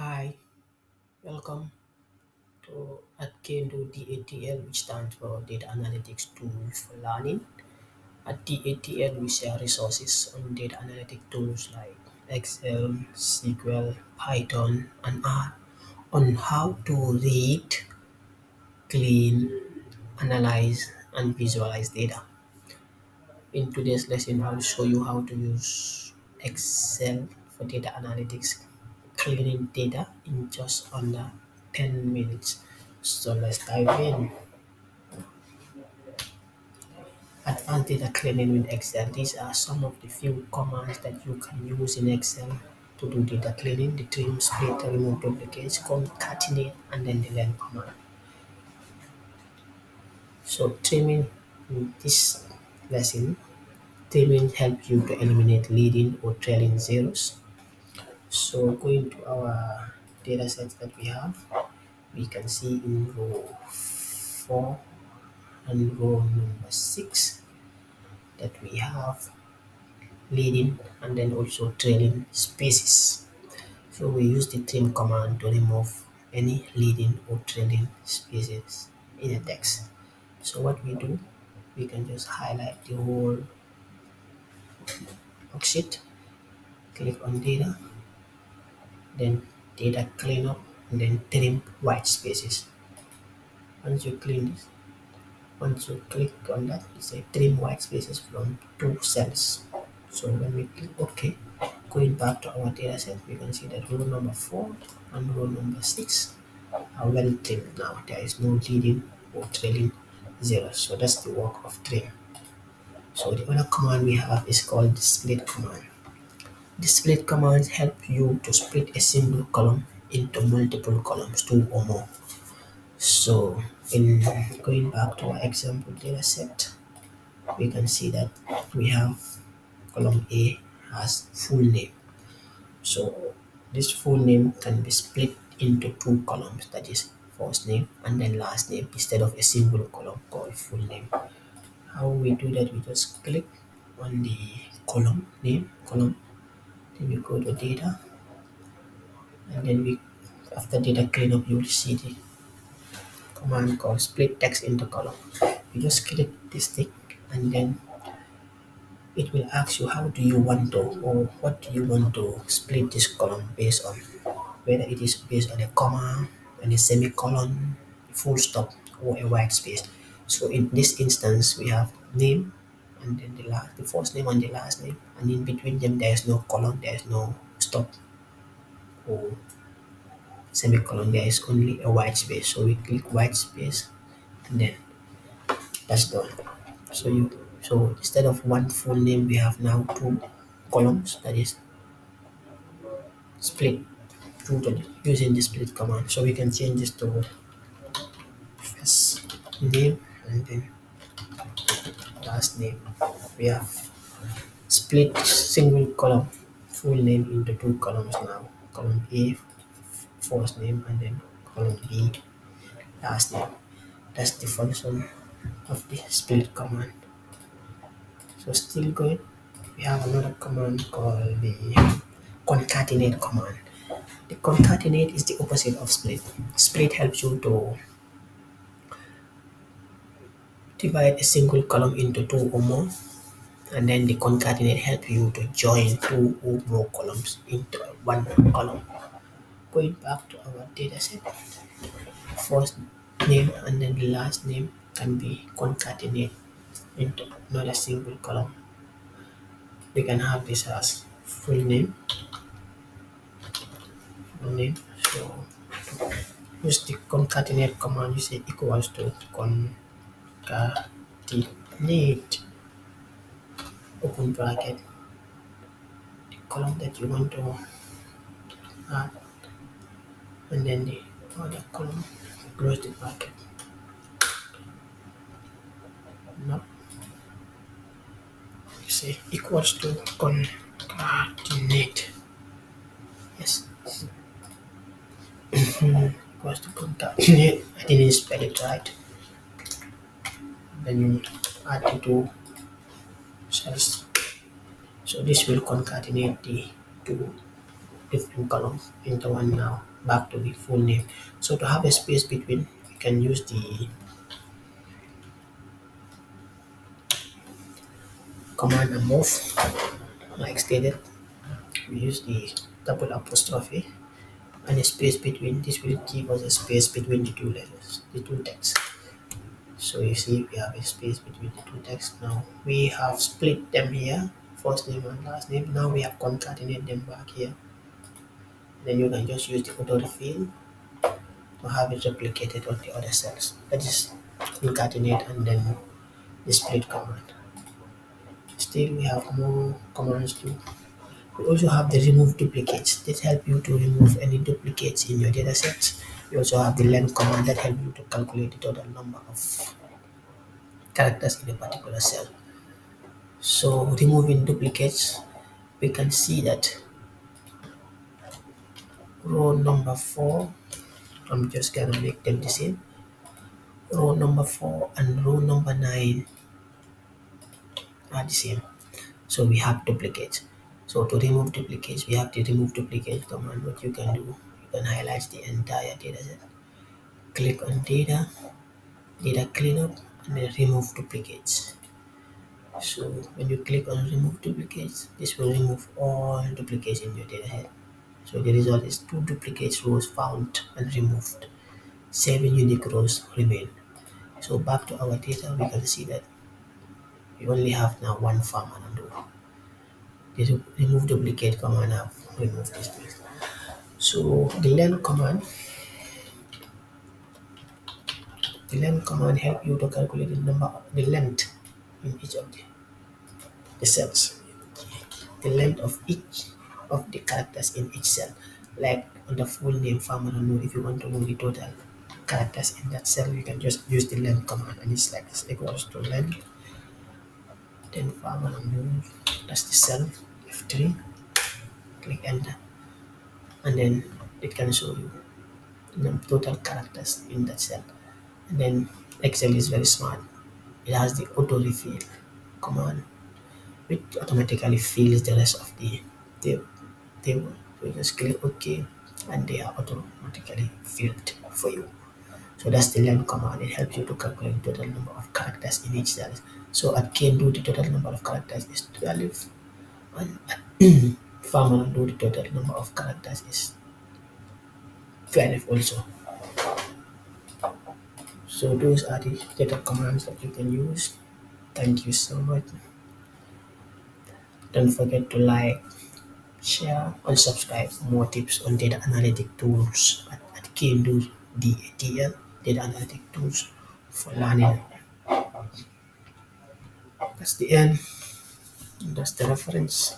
Hi, welcome to again to DATL, which stands for Data Analytics Tool for Learning. At DATL, we share resources on data analytic tools like Excel, SQL, Python, and R on how to read, clean, analyze, and visualize data. In today's lesson, I'll show you how to use Excel for data analytics, cleaning data in just under 10 minutes. So let's dive in. Advanced data cleaning with Excel. These are some of the few commands that you can use in Excel to do data cleaning: the trim, split, remove duplicates, concatenate, and then the len command. So trimming in this lesson, trimming helps you to eliminate leading or trailing zeros. So going to our data sets that we have, we can see in row 4 and row number 6 that we have leading and then also trailing spaces. So we use the trim command to remove any leading or trailing spaces in a text. So what we do, we can just highlight the whole worksheet, click on data, then data cleanup, and then trim white spaces. Once you clean this, once you click on that, it says trim white spaces from two cells. So when we click OK, going back to our data set, we can see that row number 4 and row number 6 are well trimmed now. There is no leading or trailing zeros. So that's the work of trim. So the other command we have is called the split command. The split commands help you to split a single column into multiple columns, two or more. So in going back to our example data set, we can see that we have column A has full name. So this full name can be split into two columns, that is first name and then last name, instead of a single column called full name. How we do that, we just click on the column, then we go to data, and then we after data cleanup you will see the command called split text into column. You just click this thing and then it will ask you how do you want to or what do you want to split this column based on, whether it is based on a comma and a semicolon, full stop, or a white space. So in this instance, we have name and then the first name and the last name, and in between them there is no colon, there is no stop or semicolon, there is only a white space. So we click white space and then that's done. So instead of one full name, we have now two columns, that is split using the split command. So we can change this to first name and then last name. We have split single column full name into two columns now. Column A first name and then column B last name. That's the function of the split command. So still going, we have another command called the concatenate command. The concatenate is the opposite of split. Split helps you to divide a single column into two or more, and then the concatenate help you to join two or more columns into one column. Going back to our data set, first name and then the last name can be concatenated into another single column. We can have this as full name. So use the concatenate command, you say equals to concatenate, open bracket, the column that you want to add, and then the other column, close the bracket. Now you say equals to concatenate. Yes. Equals to concatenate. I didn't spell it right. Then you add the two cells. So this will concatenate the two different columns into one now. Back to the full name. So to have a space between, you can use the command and move. Like stated, we use the double apostrophe and a space between. This will give us a space between the two letters, the two texts. So you see we have a space between the two texts. Now we have split them here, first name and last name. Now we have concatenated them back here. Then you can just use the autofill to have it replicated on the other cells. That is concatenate and then the split command. Still we have more commands too. We also have the remove duplicates that help you to remove any duplicates in your data sets. We also have the length command that help you to calculate the total number of characters in a particular cell. So removing duplicates, we can see that row number 4, I'm just gonna make them the same. Row number 4 and row number 9 are the same. So we have duplicates. So to remove duplicates, we have the remove duplicate command. What you can do, you can highlight the entire data set, click on data, data cleanup, and then remove duplicates. So when you click on remove duplicates, this will remove all duplicates in your data set. So the result is 2 duplicates rows found and removed. 7 unique rows remain. So back to our data, we can see that we only have now one farmer undo. The remove duplicate command have removed this place. So the length command help you to calculate the length in each of the cells, the length of each of the characters in each cell. Like on the full name farmer undo, if you want to know the total characters in that cell, you can just use the length command, and it's like this equals to length. Then farmer undo, that's the cell. F3, click enter, and then it can show you the total characters in that cell. And then Excel is very smart. It has the auto refill command, which automatically fills the rest of the table. So you just click OK, and they are automatically filled for you. So that's the learn command. It helps you to calculate the total number of characters in each cell. So at Kendo, the total number of characters is 12, and at Farmer do the total number of characters is 12 also. So those are the data commands that you can use. Thank you so much. Don't forget to like, share, and subscribe for more tips on data analytic tools at Kendo DATL, data analytic tools for learning. That's the end. That's the reference.